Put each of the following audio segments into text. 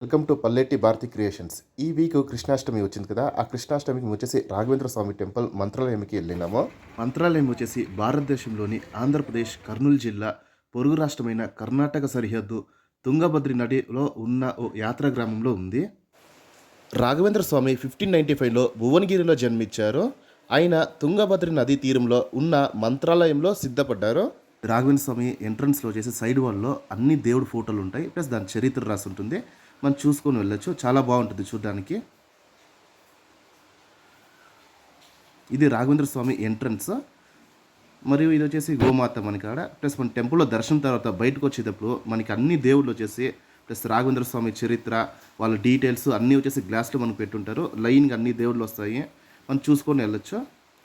Welcome to Palletti Bharati creations. ఈ week Krishnashtami వచ్చింది కదా! ఆ కృష్ణాష్టమికి వచ్చేసి రాఘవేంద్ర స్వామి టెంపుల్ మంత్రాలయంకి వెళ్ళినాము. మంత్రాలయం వచ్చేసి భారతదేశంలోని ఆంధ్రప్రదేశ్ కర్నూలు జిల్లా పొరుగు రాష్ట్రమైన కర్ణాటక సరిహద్దు తుంగభద్రి నదిలో ఉన్న ఓ యాత్రా గ్రామంలో ఉంది. రాఘవేంద్ర స్వామి 1595లో భువనగిరిలో జన్మించారు. ఆయన తుంగభద్రి నదీ తీరంలో ఉన్న మంత్రాలయంలో సిద్ధపడ్డారు. రాఘవేంద్ర స్వామి ఎంట్రన్స్లో వచ్చేసి సైడ్ వాల్లో అన్ని దేవుడు ఫోటోలు ఉంటాయి, ప్లస్ దాని చరిత్ర రాసి ఉంటుంది. మనం చూసుకొని వెళ్ళొచ్చు, చాలా బాగుంటుంది చూడడానికి. ఇది రాఘవేంద్ర స్వామి ఎంట్రన్స్. మరియు ఇది వచ్చేసి గోమాత మనకి ఆడ. ప్లస్ మన టెంపుల్లో దర్శనం తర్వాత బయటకు వచ్చేటప్పుడు మనకి అన్ని దేవుళ్ళు వచ్చేసి ప్లస్ రాఘవేంద్ర స్వామి చరిత్ర, వాళ్ళ డీటెయిల్స్ అన్నీ వచ్చేసి గ్లాస్లో మనకు పెట్టుంటారు. లైన్గా అన్ని దేవుళ్ళు వస్తాయి, మనం చూసుకొని వెళ్ళొచ్చు.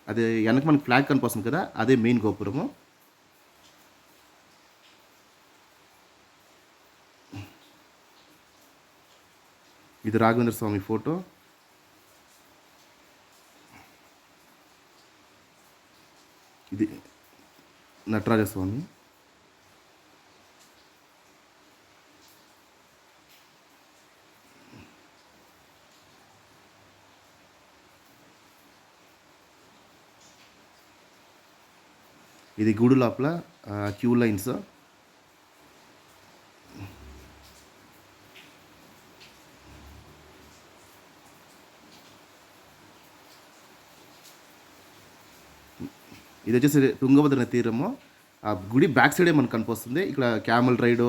అదే వెనక మనకి ఫ్లాగ్ కనిపిస్తుంది కదా, అదే మెయిన్ గోపురము. ఇది రాఘవేంద్ర స్వామి ఫోటో. ఇది నటరాజ స్వామి. ఇది గుడి లోపల క్యూ లైన్స్. ఇది వచ్చేసి తుంగభద్ర తీరము. ఆ గుడి బ్యాక్ సైడే మనకు కనిపిస్తుంది. ఇక్కడ క్యామల్ రైడ్,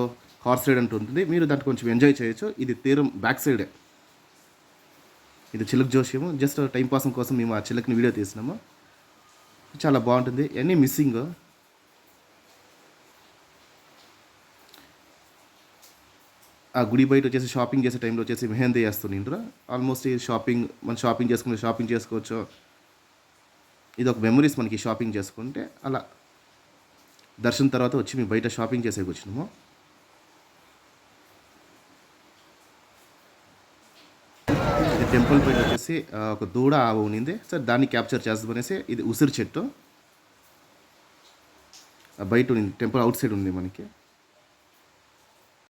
హార్స్ రైడ్ అంటూ ఉంటుంది. మీరు దాంట్లో కొంచెం ఎంజాయ్ చేయొచ్చు. ఇది తీరం బ్యాక్ సైడే. ఇది చిలుక జోష్యము. జస్ట్ టైం పాస్ కోసం మేము ఆ చిలుకని వీడియో తీసినాము. చాలా బాగుంటుంది. అన్నీ మిస్సింగ్. ఆ గుడి బయట వచ్చేసి షాపింగ్ చేసే టైంలో వచ్చేసి మెహందీ వేస్తుండ్రు. ఆల్మోస్ట్ ఈ షాపింగ్ మనం షాపింగ్ చేసుకోవచ్చు. ఇది ఒక మెమరీస్ మనకి షాపింగ్ చేసుకుంటే. అలా దర్శనం తర్వాత వచ్చి మేము బయట షాపింగ్ చేసేకి వచ్చినాము. ఇది టెంపుల్ బయట వచ్చేసి ఒక దూడ ఆవు ఉన్నింది సార్, దాన్ని క్యాప్చర్ చేస్తామనేసి. ఇది ఉసిరి చెట్టు బయట ఉంది, టెంపుల్ అవుట్ సైడ్ ఉంది మనకి.